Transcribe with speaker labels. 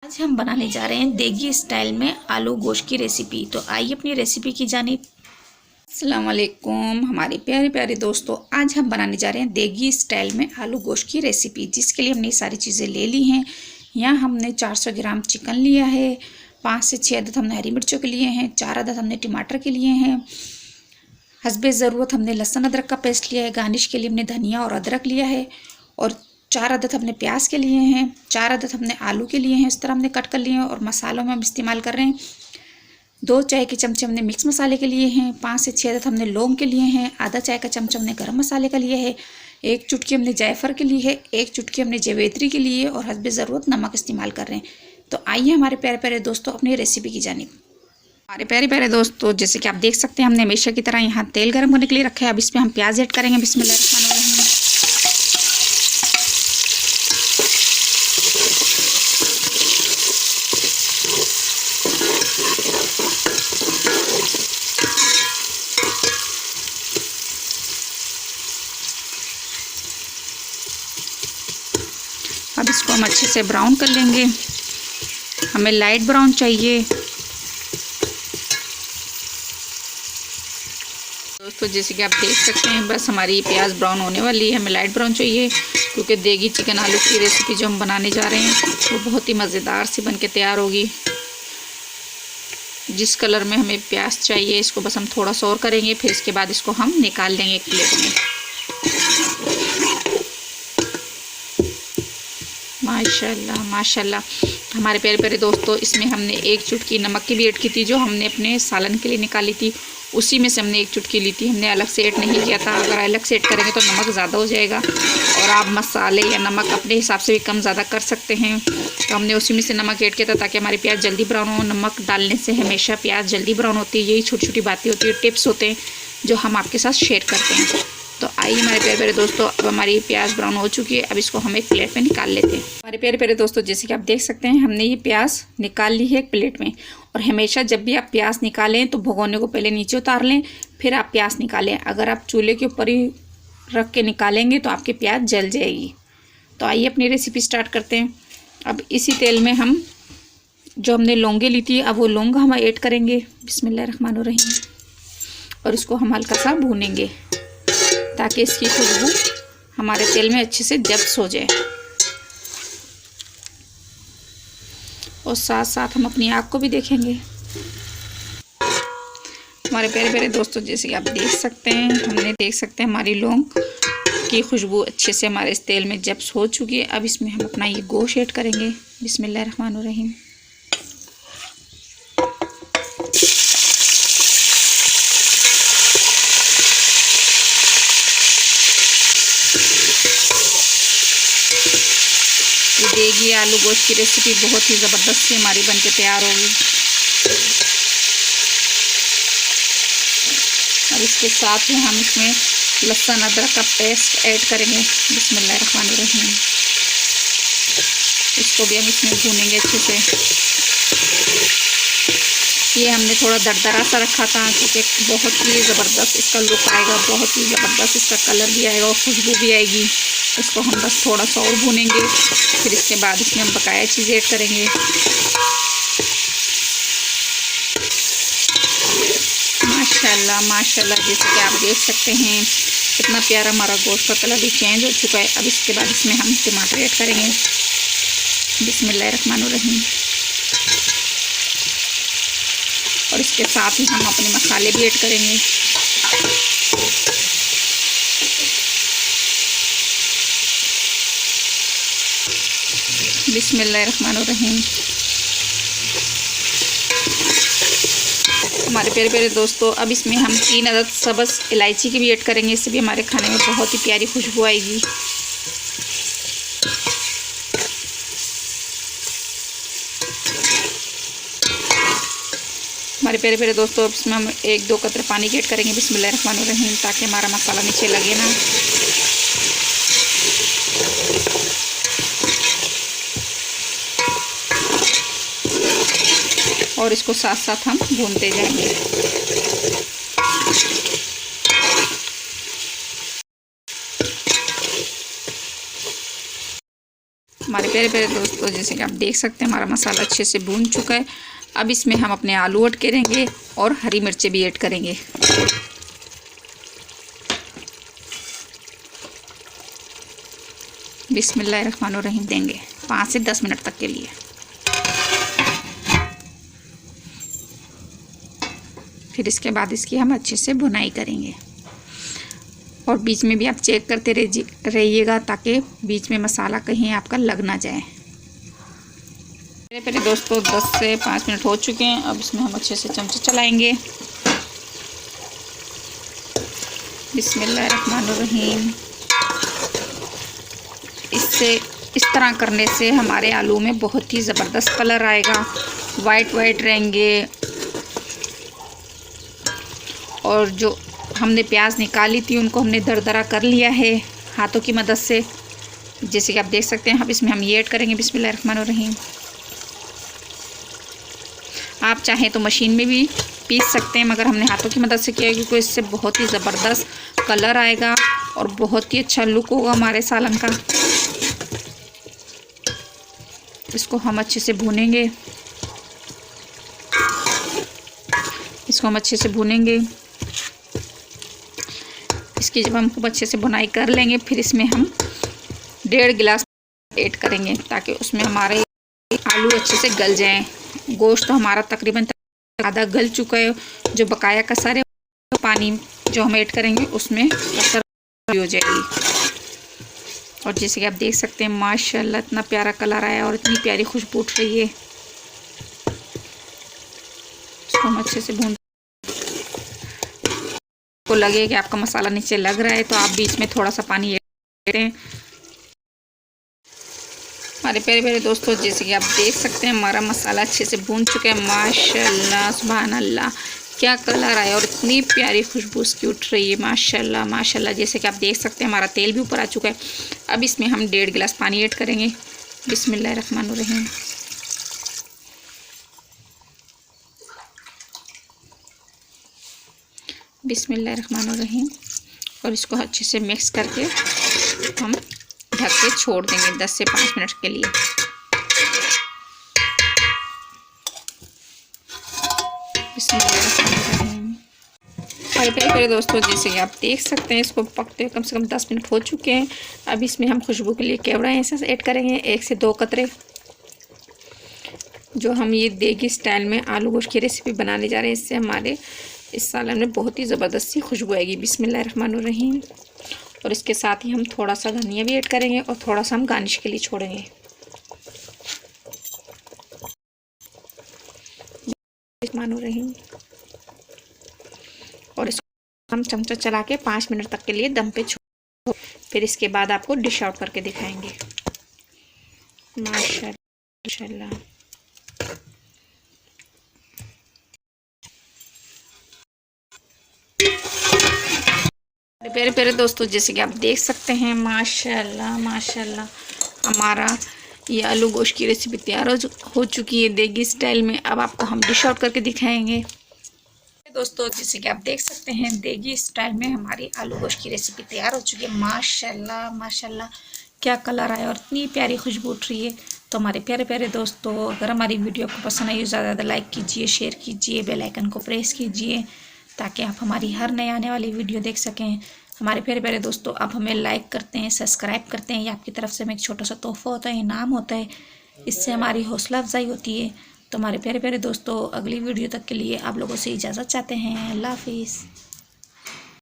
Speaker 1: आज हम बनाने जा रहे हैं देगी स्टाइल में आलू गोश्त की रेसिपी। तो आइए अपनी रेसिपी की जानिब। अस्सलाम वालेकुम हमारे प्यारे प्यारे दोस्तों, आज हम बनाने जा रहे हैं देगी स्टाइल में आलू गोश्त की रेसिपी, जिसके लिए हमने ये सारी चीज़ें ले ली हैं। यहाँ हमने 400 ग्राम चिकन लिया है, 5 से 6 अदद हमने हरी मिर्चों के लिए हैं, 4 अदद हमने टमाटर के लिए हैं, हस्बे ज़रूरत हमने लहसुन अदरक का पेस्ट लिया है, गार्निश के लिए हमने धनिया और अदरक लिया है, और 4 अदद हमने प्याज के लिए हैं, 4 अदद हमने आलू के लिए हैं, इस तरह हमने कट कर लिए हैं। और मसालों में हम इस्तेमाल कर रहे हैं 2 चाय के चमचे हमने मिक्स मसाले के लिए हैं, 5 से 6 अदद हमने लौंग के लिए हैं, आधा चाय का चमचा हमने गरम मसाले का लिया है, 1 चुटकी हमने जायफल के लिए है, 1 चुटकी हमने जवेत्री के लिए और हस्बे ज़रूरत नमक इस्तेमाल कर रहे हैं। तो आइए हमारे प्यारे प्यारे दोस्तों अपनी रेसिपी की जानिब। हमारे प्यारे प्यारे दोस्तों, जैसे कि आप देख सकते हैं हमने हमेशा की तरह यहाँ तेल गर्म करने के लिए रखा है। अब इस पर हम प्याज ऐड करेंगे। बिस्मिल्लाहिर्रहमानिर्रहीम। अब इसको हम अच्छे से ब्राउन कर लेंगे। हमें लाइट ब्राउन चाहिए। दोस्तों जैसे कि आप देख सकते हैं बस हमारी प्याज ब्राउन होने वाली है। हमें लाइट ब्राउन चाहिए क्योंकि देगी चिकन आलू की रेसिपी जो हम बनाने जा रहे हैं वो बहुत ही मज़ेदार सी बन के तैयार होगी। जिस कलर में हमें प्याज चाहिए इसको बस हम थोड़ा सा और करेंगे, फिर इसके बाद इसको हम निकाल लेंगे एक प्लेट में। माशाल्लाह माशाल्लाह। हमारे प्यारे प्यारे दोस्तों, इसमें हमने 1 चुटकी नमक की भी ऐड की थी जो हमने अपने सालन के लिए निकाली थी, उसी में से हमने 1 चुटकी ली थी। हमने अलग से ऐड नहीं किया था। अगर अलग से ऐड करेंगे तो नमक ज़्यादा हो जाएगा और आप मसाले या नमक अपने हिसाब से भी कम ज़्यादा कर सकते हैं। तो हमने उसी में से नमक ऐड किया था ताकि हमारी प्याज जल्दी ब्राउन हो। नमक डालने से हमेशा प्याज जल्दी ब्राउन होती है। यही छोटी छोटी बातें होती है, टिप्स होते हैं जो हम आपके साथ शेयर करते हैं। तो आइए हमारे प्यारे प्यारे दोस्तों, अब हमारी प्याज ब्राउन हो चुकी है। अब इसको हम एक प्लेट में निकाल लेते हैं। हमारे प्यारे प्यारे दोस्तों, जैसे कि आप देख सकते हैं हमने ये प्याज निकाल ली है एक प्लेट में। और हमेशा जब भी आप प्याज निकालें तो भगोने को पहले नीचे उतार लें, फिर आप प्याज निकालें। अगर आप चूल्हे के ऊपर ही रख के निकालेंगे तो आपकी प्याज जल जाएगी। तो आइए अपनी रेसिपी स्टार्ट करते हैं। अब इसी तेल में हम जो हमने लौंगे ली थी, अब वो लौंग हम ऐड करेंगे। बिस्मिल्लाहिर्रहमानिर्रहीम। और इसको हम हल्का सा भूनेंगे ताकि इसकी खुशबू हमारे तेल में अच्छे से जब्स हो जाए। और साथ साथ हम अपनी आँख को भी देखेंगे। हमारे प्यारे प्यारे दोस्तों, जैसे कि आप देख सकते हैं हमारी लौंग की खुशबू अच्छे से हमारे इस तेल में जब्स हो चुकी है। अब इसमें हम अपना ये गोश्त ऐड करेंगे। बिस्मिल्लाहिर्रहमानिर्रहीम। ये देगी आलू गोश्त की रेसिपी बहुत ही ज़बरदस्त सी हमारी बनके तैयार होगी। और इसके साथ ही हम इसमें लहसुन अदरक का पेस्ट ऐड करेंगे। बिस्मिल्लाहिर्रहमानिर्रहीम। इसको भी हम इसमें भूनेंगे अच्छे से। ये हमने थोड़ा दरदरा सा रखा था क्योंकि बहुत ही ज़बरदस्त इसका लुक आएगा, बहुत ही ज़बरदस्त इसका कलर भी आएगा और खुशबू भी आएगी। इसको हम बस थोड़ा सा और भूनेंगे, फिर इसके बाद इसमें हम बकाया चीज़ ऐड करेंगे। माशाल्लाह माशाल्लाह, जैसे कि आप देख सकते हैं कितना प्यारा हमारा गोश्त का कलर भी चेंज हो चुका है। अब इसके बाद इसमें हम टमाटर ऐड करेंगे। बिस्मिल्लाहिर्रहमानिर्रहीम। और इसके साथ ही हम अपने मसाले भी ऐड करेंगे। बिस्मिल्लाहिर्रहमानिर्रहीम। हमारे प्यारे प्यारे दोस्तों, अब इसमें हम 3 अदद सब्ज़ इलायची की भी ऐड करेंगे। इससे भी हमारे खाने में बहुत ही प्यारी खुशबू आएगी। हमारे प्यारे प्यारे दोस्तों, अब इसमें हम 1-2 कतरे पानी की ऐड करेंगे। बिस्मिल्लाहिर्रहमानिर्रहीम, ताकि हमारा मसाला नीचे लगे ना। और इसको साथ साथ हम भूनते जाएंगे। हमारे हमारे प्यारे प्यारे दोस्तों, जैसे कि आप देख सकते हैं हमारा मसाला अच्छे से भून चुका है। अब इसमें हम अपने आलू ऐड करेंगे और हरी मिर्चें भी ऐड करेंगे। बिस्मिल्लाहिर्रहमानिर्रहीम देंगे 5 से 10 मिनट तक के लिए। फिर इसके बाद इसकी हम अच्छे से भुनाई करेंगे और बीच में भी आप चेक करते रहिएगा ताकि बीच में मसाला कहीं आपका लग ना जाए। मेरे प्यारे दोस्तों 10 से 5 मिनट हो चुके हैं। अब इसमें हम अच्छे से चमचे चलाएंगे। बिस्मिल्लाहिर्रहमानिर्रहीम। इससे इस तरह करने से हमारे आलू में बहुत ही ज़बरदस्त कलर आएगा, वाइट वाइट रहेंगे। और जो हमने प्याज निकाली थी उनको हमने दरदरा कर लिया है हाथों की मदद से, जैसे कि आप देख सकते हैं। अब इसमें हम ये ऐड करेंगे बिस्मिल्लाहिर्रहमानिर्रहीम। आप चाहें तो मशीन में भी पीस सकते हैं, मगर हमने हाथों की मदद से किया क्योंकि इससे बहुत ही ज़बरदस्त कलर आएगा और बहुत ही अच्छा लुक होगा हमारे सालन का। इसको हम अच्छे से भूनेंगे। इसकी जब हम खूब अच्छे से भुनाई कर लेंगे, फिर इसमें हम 1.5 गिलास ऐड करेंगे ताकि उसमें हमारे आलू अच्छे से गल जाएं। गोश्त तो हमारा तकरीबन आधा गल चुका है। जो बकाया कसर है पानी जो हम ऐड करेंगे उसमें कसर हो जाएगी। और जैसे कि आप देख सकते हैं माशाल्लाह इतना प्यारा कलर आया और इतनी प्यारी खुशबू उठ रही है। इसको हम अच्छे से भून, को लगे कि आपका मसाला नीचे लग रहा है तो आप बीच में थोड़ा सा पानी ऐड करें। हमारे प्यारे प्यारे दोस्तों, जैसे कि आप देख सकते हैं हमारा मसाला अच्छे से भून चुका है। माशाल्लाह सुभान अल्लाह, क्या कलर आया और इतनी प्यारी खुशबू उसकी उठ रही है। माशाल्लाह माशाल्लाह। जैसे कि आप देख सकते हैं हमारा तेल भी ऊपर आ चुका है। अब इसमें हम 1.5 गिलास पानी ऐड करेंगे। बिस्मिल्लाहिर्रहमानिर्रहीम। बिस्मिल्लाहिर्रहमानिर्रहीम। और इसको अच्छे से मिक्स करके हम ढक के छोड़ देंगे 10 से 5 मिनट के लिए। हमारे प्यारे दोस्तों, जैसे कि आप देख सकते हैं इसको पकते कम से कम 10 मिनट हो चुके हैं। अब इसमें हम खुशबू के लिए केवड़ा एसेंस ऐड करेंगे 1 से 2 कतरे। जो हम ये देगी स्टाइल में आलू गोश्त की रेसिपी बनाने जा रहे हैं, इससे हमारे इस सालन में बहुत ही ज़बरदस्त सी खुशबू आएगी। बिस्मिल्लाहिर्रहमानिर्रहीम। और इसके साथ ही हम थोड़ा सा धनिया भी ऐड करेंगे और थोड़ा सा हम गार्निश के लिए छोड़ेंगे। बिस्मिल्लाहिर्रहमानिर्रहीम। और इसको हम चमचा चला के 5 मिनट तक के लिए दम पे छोड़, फिर इसके बाद आपको डिश आउट करके दिखाएंगे। माशाल्लाह। प्यारे प्यारे दोस्तों, जैसे कि आप देख सकते हैं माशाल्लाह माशाल्लाह हमारा ये आलू गोश्त की रेसिपी तैयार हो चुकी है देगी स्टाइल में। अब आपको हम डिश आउट करके दिखाएंगे। दोस्तों, जैसे कि आप देख सकते हैं देगी स्टाइल में हमारी आलू गोश्त की रेसिपी तैयार हो चुकी है। माशाल्लाह माशाल्लाह, क्या कलर आया और इतनी प्यारी खुशबू उठ रही है। तो हमारे प्यारे प्यारे दोस्तों, अगर हमारी वीडियो को पसंद आई ज़्यादा ज़्यादा लाइक कीजिए, शेयर कीजिए, बेल आइकन को प्रेस कीजिए ताकि आप हमारी हर नए आने वाली वीडियो देख सकें। हमारे प्यारे प्यारे दोस्तों, आप हमें लाइक करते हैं, सब्सक्राइब करते हैं, ये आपकी तरफ से हमें एक छोटा सा तोहफ़ा होता है, इनाम होता है। इससे हमारी हौसला अफजाई होती है। तो हमारे प्यारे प्यारे दोस्तों, अगली वीडियो तक के लिए आप लोगों से इजाज़त चाहते हैं। अल्लाह हाफिज़।